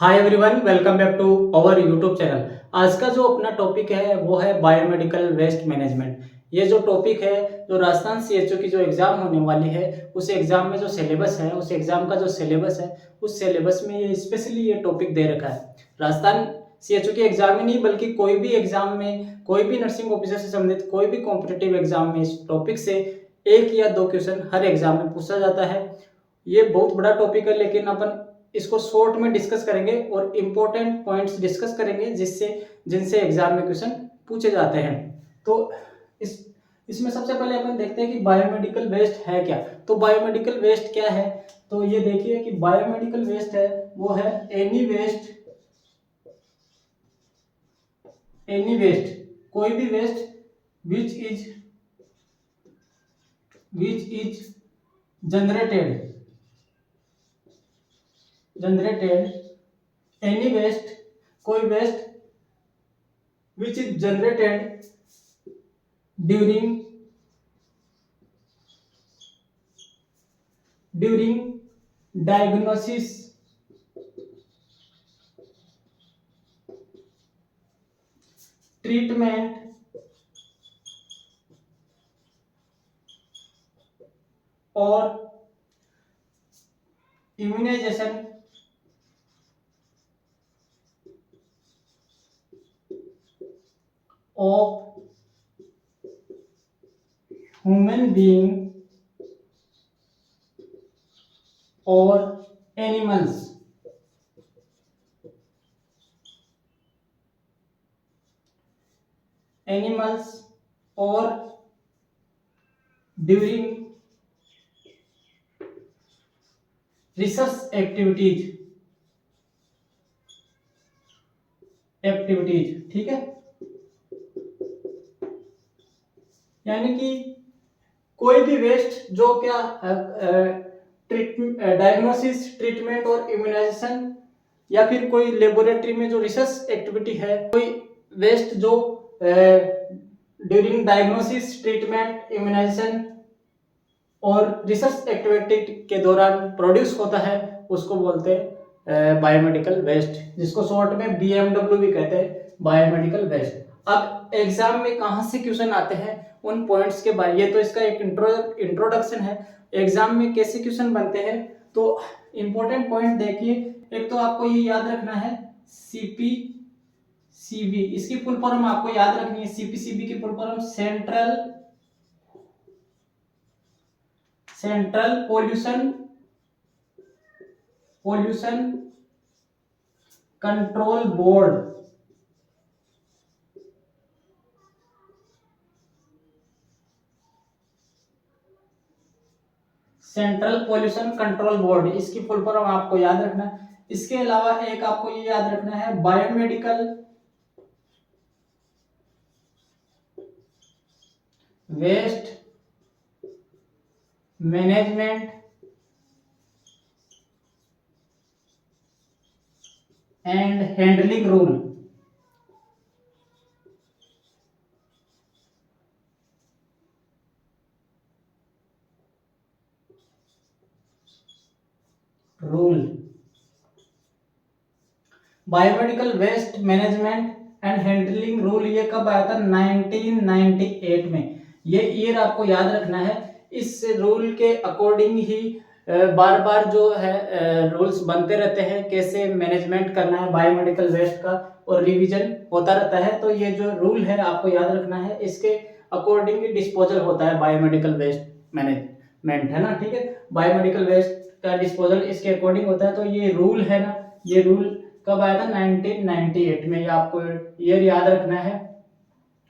Hi everyone, welcome back to our YouTube channel. आज का जो अपना टॉपिक है वो है बायोमेडिकल वेस्ट मैनेजमेंट। ये जो टॉपिक है, जो राजस्थान सीएचओ की जो एग्जाम होने वाली है, उस एग्जाम में जो सिलेबस है, उस एग्जाम का जो सिलेबस है, उस सिलेबस में ये स्पेशली ये टॉपिक दे रखा है। राजस्थान सीएचओ की एग्जाम ही नहीं, बल्कि कोई भी एग्जाम में, कोई भी नर्सिंग ऑफिसर से संबंधित कोई भी कॉम्पिटिटिव एग्जाम में इस टॉपिक से एक या दो क्वेश्चन हर एग्जाम में पूछा जाता है। ये बहुत बड़ा टॉपिक है, लेकिन अपन इसको शॉर्ट में डिस्कस करेंगे और इम्पोर्टेंट पॉइंट्स डिस्कस करेंगे जिनसे एग्जाम में क्वेश्चन पूछे जाते हैं। तो इस इसमें सबसे पहले अपन देखते हैं कि बायोमेडिकल वेस्ट है क्या। तो बायोमेडिकल वेस्ट क्या है, तो ये देखिए कि बायोमेडिकल वेस्ट है वो है एनी वेस्ट कोई भी waste which is generated any waste कोई waste which is generated during diagnosis treatment और immunisation of human being or animals or during research activities। ठीक है, यानी कि कोई भी वेस्ट जो क्या डायग्नोसिस, ट्रीटमेंट और इम्यूनाइजेशन या फिर कोई लेबोरेटरी में जो रिसर्च एक्टिविटी है, कोई वेस्ट जो ड्यूरिंग डायग्नोसिस, ट्रीटमेंट, इम्यूनाइजेशन और रिसर्च एक्टिविटी के दौरान प्रोड्यूस होता है, उसको बोलते हैं बायोमेडिकल वेस्ट, जिसको शॉर्ट में BMW भी कहते हैं, बायोमेडिकल वेस्ट। अब एग्जाम में कहां से क्वेश्चन आते हैं उन पॉइंट्स के बारे, ये तो इसका एक इंट्रोडक्शन है। एग्जाम में कैसे क्वेश्चन बनते हैं, तो इंपॉर्टेंट पॉइंट देखिए। एक तो आपको ये याद रखना है CPCB, इसकी फुल फॉर्म आपको याद रखनी है। CPCB की full form central pollution control board. Central pollution control board, इसकी फुल फॉर्म आपको याद रखना है। इसके अलावा एक आपको ये याद रखना है biomedical waste management and handling rule. Biomedical waste management and handling rule ये कब आया था? 1998 में। ये ईयर आपको याद रखना है। इस रूल के अकॉर्डिंग ही बार बार जो है रूल्स बनते रहते हैं, कैसे मैनेजमेंट करना है बायोमेडिकल वेस्ट का, और रिवीजन होता रहता है। तो ये जो रूल है आपको याद रखना है, इसके अकॉर्डिंग ही डिस्पोजल होता है बायोमेडिकल वेस्ट मैनेजमेंट, है ना। ठीक है, बायोमेडिकल वेस्ट का डिस्पोजल इसके अकॉर्डिंग होता है। तो ये रूल है ना, ये रूल कब आया था? 1998 में। ये आपको ईयर याद रखना है।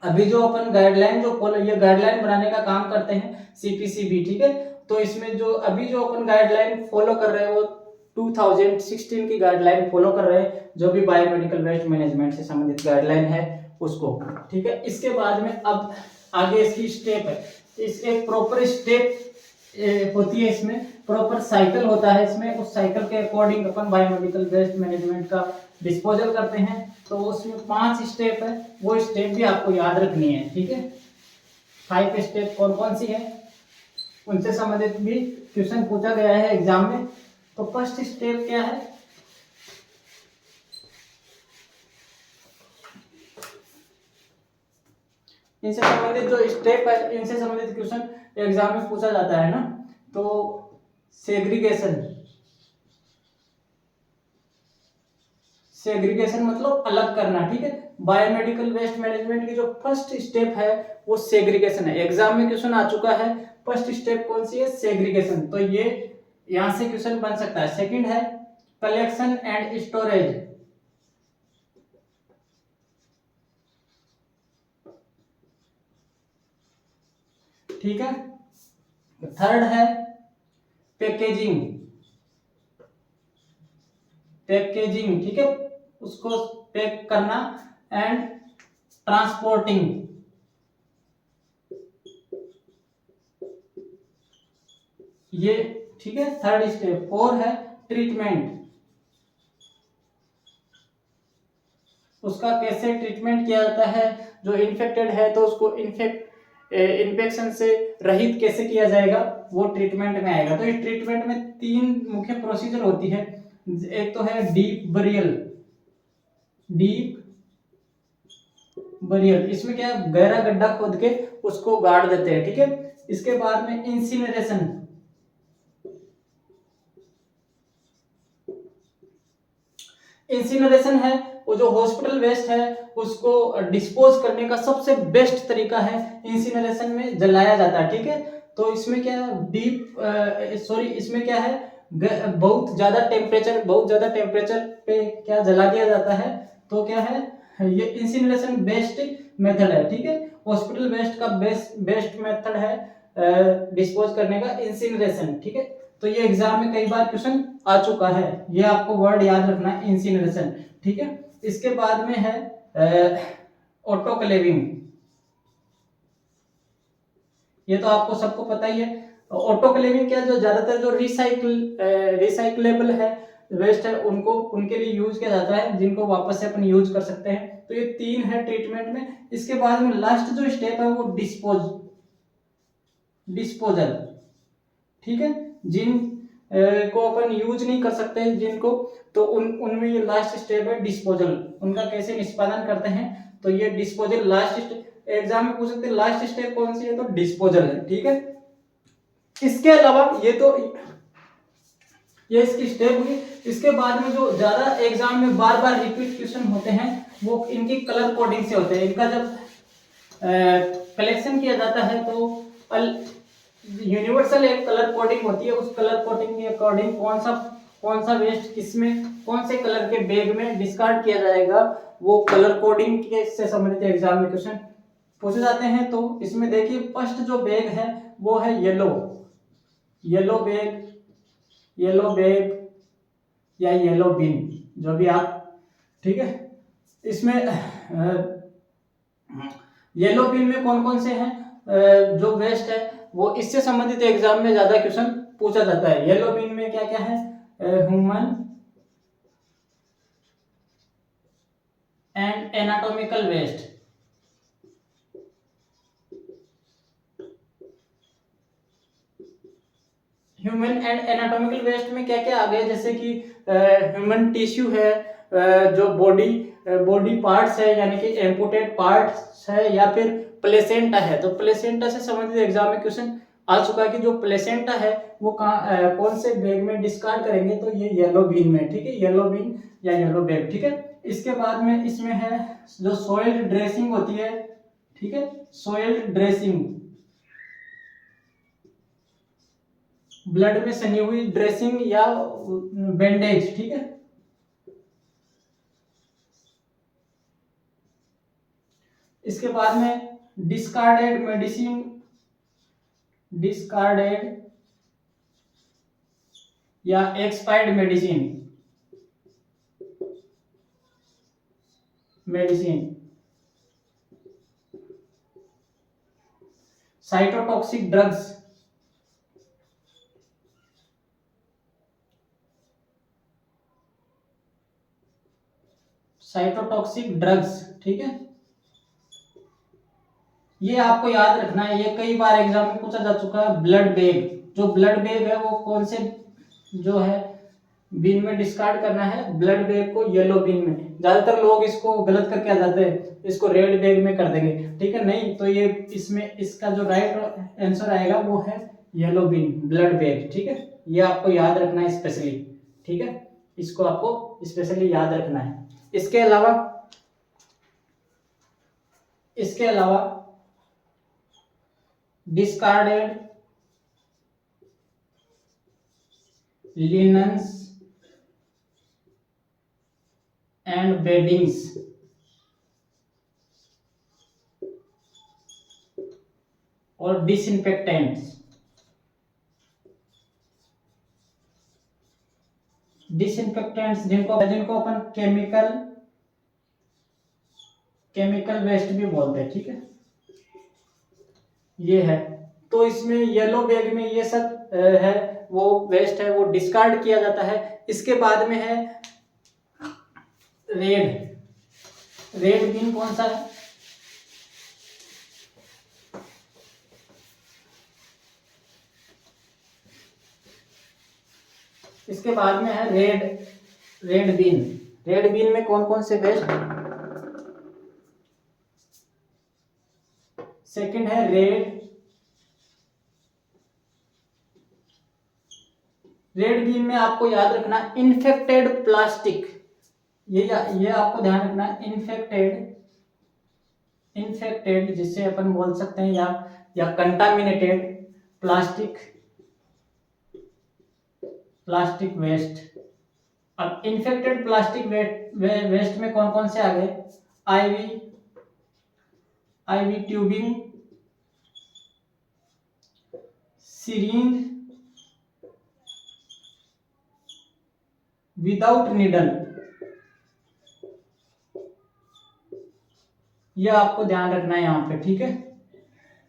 अभी जो अपन गाइडलाइन जो फॉलो, ये गाइडलाइन बनाने का काम करते हैं CPCB, ठीक है। तो इसमें जो अभी जो अपन गाइडलाइन फॉलो कर रहे हैं वो 2016 की गाइडलाइन फॉलो कर रहे हैं, जो भी बायोमेडिकल वेस्ट मैनेजमेंट से संबंधित गाइडलाइन है उसको। ठीक है, इसके बाद में अब आगे इसकी स्टेप है। इस एक प्रॉपर स्टेप होती है, इसमें प्रॉपर साइकिल होता है। इसमें उस साइकिल के अकॉर्डिंग अपन बायोमेडिकल वेस्ट मैनेजमेंट का डिस्पोजल करते हैं। तो उसमें 5 स्टेप है, वो स्टेप भी आपको याद रखनी है। ठीक है, 5 स्टेप कौन कौन सी है, उनसे संबंधित भी क्वेश्चन पूछा गया है एग्जाम में। तो फर्स्ट स्टेप क्या है? इनसे संबंधित जो स्टेप है, इनसे संबंधित क्वेश्चन एग्जाम में पूछा जाता है ना। तो सेग्रीगेशन, सेग्रीगेशन मतलब अलग करना, ठीक है। बायोमेडिकल वेस्ट मैनेजमेंट की जो फर्स्ट स्टेप है वो सेग्रीगेशन है। एग्जाम में क्वेश्चन आ चुका है, फर्स्ट स्टेप कौन सी है, सेग्रीगेशन। तो ये यहां से क्वेश्चन बन सकता है। सेकंड है कलेक्शन एंड स्टोरेज, ठीक है। थर्ड है पैकेजिंग, पैकेजिंग, ठीक है, उसको पैक करना। एंड ट्रांसपोर्टिंग, ये ठीक है थर्ड स्टेप। फोर है ट्रीटमेंट, उसका कैसे ट्रीटमेंट किया जाता है, जो इन्फेक्टेड है तो उसको इन्फेक्शन से रहित कैसे किया जाएगा, वो ट्रीटमेंट में आएगा। तो इस ट्रीटमेंट में तीन मुख्य प्रोसीजर होती है। एक तो है डीप बरियल, डीप बरियल, इसमें क्या है, गहरा गड्ढा खोद के उसको गाड़ देते हैं, ठीक है। इसके बाद में इंसिनरेशन, इंसिनरेशन है वो जो हॉस्पिटल वेस्ट है उसको डिस्पोज करने का सबसे बेस्ट तरीका है, इंसिनरेशन में जलाया जाता है, ठीक है। तो इसमें क्या इसमें क्या है, बहुत ज्यादा टेम्परेचर पे क्या जला दिया जाता है। तो क्या है, ये इंसिनरेशन बेस्ट मेथड है, ठीक है। हॉस्पिटल वेस्ट का बेस्ट मेथड है डिस्पोज करने का, इंसिनरेशन, ठीक है। तो ये एग्जाम में कई बार क्वेश्चन आ चुका है, ये आपको वर्ड याद रखना है, इंसिनरेशन, ठीक है। इसके बाद में है ऑटोक्लेविंग, ये तो आपको सबको पता ही है। ऑटोक्लेविंग क्या, जो ज्यादातर जो रिसाइकलेबल है वेस्ट है उनको उनके लिए यूज किया जाता है, जिनको वापस से अपन यूज कर सकते हैं। तो ये तीन है ट्रीटमेंट में। इसके बाद में लास्ट जो स्टेप है वो डिस्पोजल, ठीक है। जिन को अपन यूज नहीं कर सकते जिनको, तो उनमें ये लास्ट स्टेप है डिस्पोजल, उनका कैसे निष्पादन करते हैं। तो ये डिस्पोजल लास्ट, एग्जाम में पूछ सकते हैं लास्ट स्टेप कौन सी है, तो डिस्पोजल है, ठीक है। इसके अलावा ये इसकी स्टेप हुई। इसके बाद में जो ज्यादा एग्जाम में बार बार रिपीट क्वेश्चन होते हैं वो इनकी कलर कोडिंग से होते हैं। इनका जब कलेक्शन किया जाता है तो यूनिवर्सल एक कलर कोडिंग होती है, उस कलर कोडिंग के अकॉर्डिंग कौन सा वेस्ट किसमें कौन से कलर के बैग में डिस्कार्ड किया जाएगा, वो कलर कोडिंग के से संबंधित एग्जाम में क्वेश्चन पूछे जाते हैं। तो इसमें देखिए फर्स्ट जो बैग है वो है येलो बैग या येलो बिन, जो भी आप, ठीक है। इसमें येलो बिन में कौन कौन से हैं जो वेस्ट है, वो इससे संबंधित एग्जाम में ज्यादा क्वेश्चन पूछा जाता है। येलो बिन में क्या क्या है, human and anatomical waste, human and anatomical waste में क्या क्या आ गया, जैसे कि ह्यूमन टिश्यू है, जो बॉडी पार्ट्स है यानी कि एम्पुटेड पार्ट्स है, या फिर प्लेसेंटा है। तो प्लेसेंटा से संबंधित एग्जाम में क्वेश्चन आ चुका है कि जो प्लेसेंटा है वो कौन से बैग में डिस्कार्ड करेंगे, तो ये येलो बीन में, ठीक है, येलो बीन या येलो बैग, ठीक है। इसके बाद में इसमें है जो सॉइल ड्रेसिंग होती है, ठीक है, सॉइल ड्रेसिंग, ब्लड में सनी हुई ड्रेसिंग या बैंडेज, ठीक है। इसके बाद में डिस्कार्डेड या एक्सपायर्ड मेडिसिन, साइटोटॉक्सिक ड्रग्स, ठीक है। ये आपको याद रखना है, ये कई बार एग्जाम में पूछा जा चुका है। ब्लड बैग, जो ब्लड बैग है वो कौन से जो है बिन में डिस्कार्ड करना है, ब्लड बैग को येलो बिन में। ज्यादातर लोग इसको गलत करके आ जाते हैं, इसको रेड बैग में कर देंगे, ठीक है, नहीं तो ये इसमें इसका जो राइट आंसर आएगा वो है येलो बिन, ब्लड बैग, ठीक है। ये आपको याद रखना है स्पेशली, ठीक है, इसको आपको स्पेशली याद रखना है। इसके अलावा डिस्कार्डेड लिनन्स एंड बेडिंग्स और डिसइंफेक्टेंट्स। डिसइंफेक्टेंट्स जिनको जिनको अपन केमिकल वेस्ट भी बोलते हैं, ठीक है, ये है। तो इसमें येलो बैग में ये सब है, वो वेस्ट है, वो डिस्कार्ड किया जाता है। इसके बाद में है रेड बिन कौन सा है? इसके बाद में है रेड बिन। रेड बिन में कौन कौन से वेस्ट? सेकंड है रेड बिन में आपको याद रखना इन्फेक्टेड प्लास्टिक, ये आपको ध्यान रखना है, इन्फेक्टेड जिसे अपन बोल सकते हैं, या कंटामिनेटेड प्लास्टिक वेस्ट। अब इन्फेक्टेड प्लास्टिक वेस्ट में कौन कौन से आ गए? IV tubing, syringe without needle, यह आपको ध्यान रखना है यहाँ पे, ठीक है।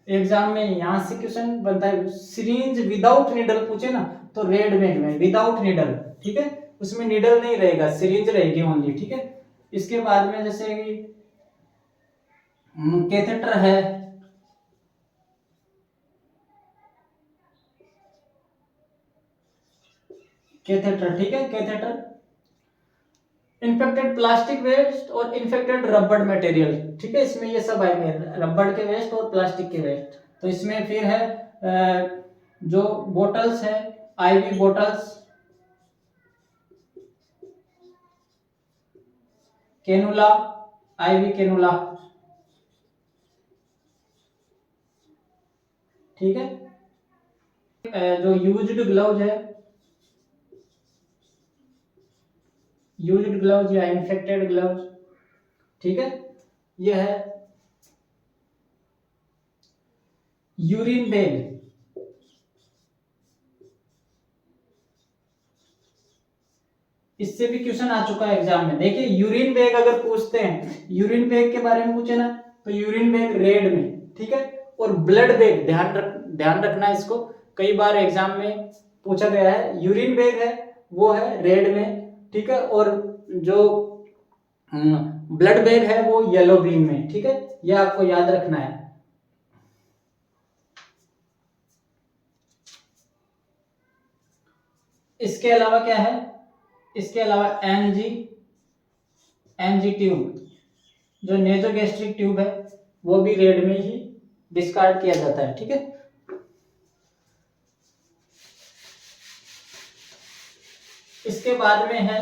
एग्जाम में यहां से क्वेश्चन बनता है, सिरिंज विदाउट नीडल पूछे ना तो रेड बैग में विदाउट नीडल, ठीक है, उसमें नीडल नहीं रहेगा, सिरिंज रहेगी ओनली, ठीक है। इसके बाद में जैसे कि कैथेटर है, कैथेटर, ठीक है, कैथेटर। इन्फेक्टेड प्लास्टिक वेस्ट और इन्फेक्टेड रबड़ मटेरियल, ठीक है, इसमें ये सब आएंगे, रबड़ के वेस्ट और प्लास्टिक के वेस्ट। तो इसमें फिर है जो बोटल्स है, IV bottles, cannula, IV cannula, ठीक है। जो यूज्ड ग्लव्स है, यूज्ड ग्लव्स या इन्फेक्टेड ग्लव्स, ठीक है, यह है यूरिन बैग। इससे भी क्वेश्चन आ चुका है एग्जाम में, देखिए यूरिन बैग अगर पूछते हैं, यूरिन बैग के बारे में पूछे ना तो यूरिन बैग रेड में, ठीक है। और ब्लड बैग ध्यान रखना इसको, कई बार एग्जाम में पूछा गया है, यूरिन बैग है वो है रेड में, ठीक है, और जो ब्लड बैग है वो येलो ग्रीन में, ठीक है, यह आपको याद रखना है। इसके अलावा क्या है? इसके अलावा एनजी ट्यूब, जो नेजोगैस्ट्रिक ट्यूब है वो भी रेड में ही डिस्कार्ड किया जाता है, ठीक है। इसके बाद में है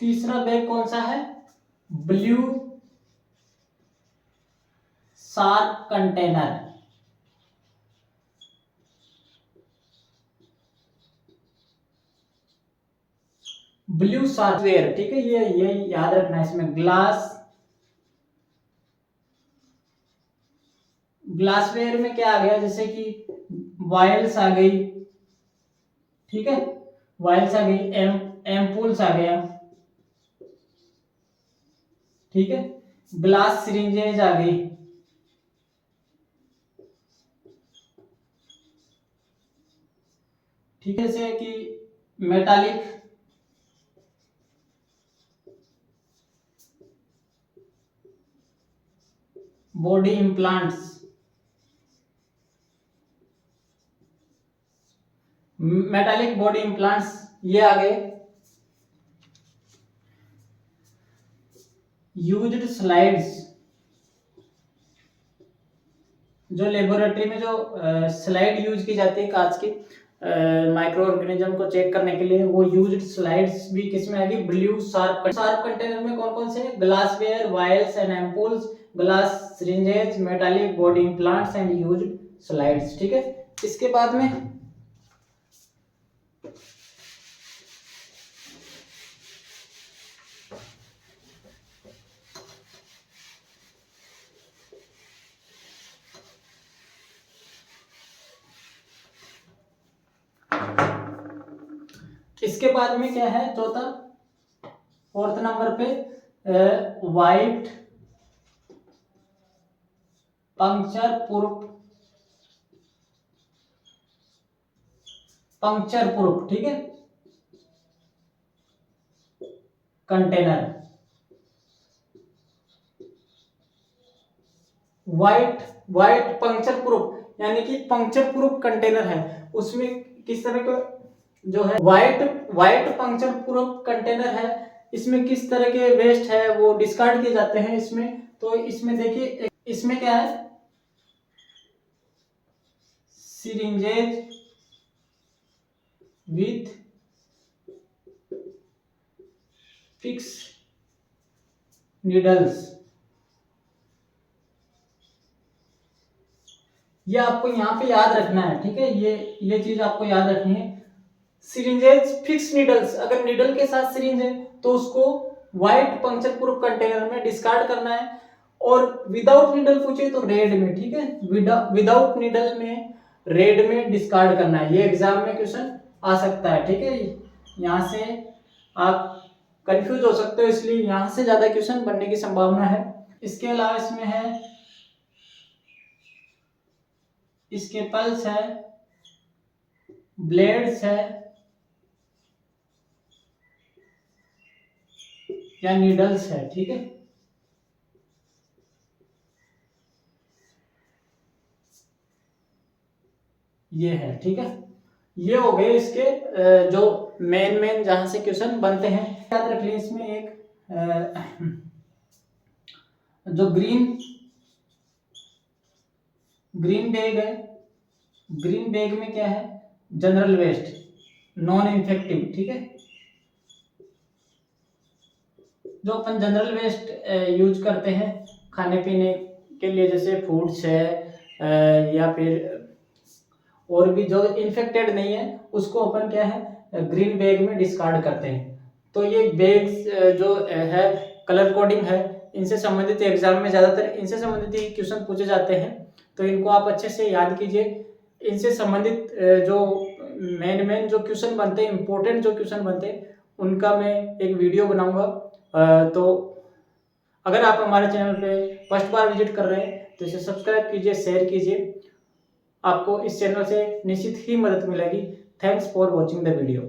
तीसरा बैग, कौन सा है? Blue shark container, blue shark ware, ठीक है, ये याद रखना है। इसमें ग्लासवेयर में क्या आ गया, जैसे कि वायल्स आ गई, ठीक है, वायल्स आ गई, एम्पूल्स आ गया, ठीक है, ग्लास सिरिंजेज आ गई, ठीक है, जैसे कि metallic body implants, metallic body implants ये आ गए। यूज्ड स्लाइड्स, जो लेबोरेटरी में जो स्लाइड यूज की जाती है कांच की माइक्रो ऑर्गेनिज्म को चेक करने के लिए, वो यूज्ड स्लाइड्स भी किस में आएगी, ब्लू शार्प कंटेनर में कौन कौन से, glassware, vials and ampoules, glass syringes, metallic body implants and used slides. ठीक है, इसके बाद में इसके बाद में क्या है, चौथा फोर्थ नंबर पे वाइट पंक्चर प्रूफ, ठीक है, कंटेनर। वाइट पंक्चर प्रूफ यानी कि पंक्चर प्रूफ कंटेनर है, उसमें किस तरह का जो है वाइट पंक्चर प्रूफ कंटेनर है, इसमें किस तरह के वेस्ट है वो डिस्कार्ड किए जाते हैं इसमें। तो इसमें देखिए, इसमें क्या है, सिरिंजेज विथ फिक्स नीडल्स, ये आपको यहाँ पे याद रखना है। ठीक है, ये चीज आपको याद रखनी है। सिरिंजेज फिक्स नीडल्स, अगर नीडल के साथ सिरिंज है तो उसको व्हाइट पंक्चर प्रूफ कंटेनर में डिस्कार्ड करना है, और विदाउट नीडल पूछे तो रेड में। ठीक है, विदाउट नीडल में रेड में डिस्कार्ड करना है। ये एग्जाम में क्वेश्चन आ सकता है। ठीक है, यहाँ से आप कंफ्यूज हो सकते हो, इसलिए यहाँ से ज्यादा क्वेश्चन बनने की संभावना है। इसके अलावा इसमें है स्केपल्स है, ब्लेड्स है या नीडल्स है। ठीक है, ये है। ठीक है, ये हो गए इसके जो मेन जहां से क्वेश्चन बनते हैं। याद रख लीजिए, इसमें एक जो ग्रीन बैग है, ग्रीन बैग में क्या है, जनरल वेस्ट, नॉन इन्फेक्टिव। ठीक है, जो अपन जनरल वेस्ट यूज करते हैं खाने पीने के लिए, जैसे फूड्स है या फिर और भी जो इन्फेक्टेड नहीं है, उसको अपन क्या है ग्रीन बैग में डिस्कार्ड करते हैं। तो ये बैग्स जो है कलर कोडिंग है, इनसे संबंधित एग्जाम में ज्यादातर इनसे संबंधित ही क्वेश्चन पूछे जाते हैं, तो इनको आप अच्छे से याद कीजिए। इनसे संबंधित जो मेन जो क्वेश्चन बनते हैं, इंपॉर्टेंट जो क्वेश्चन बनते हैं, उनका मैं एक वीडियो बनाऊंगा। तो अगर आप हमारे चैनल पे फर्स्ट बार विजिट कर रहे हैं तो इसे सब्सक्राइब कीजिए, शेयर कीजिए, आपको इस चैनल से निश्चित ही मदद मिलेगी। Thanks for watching the video.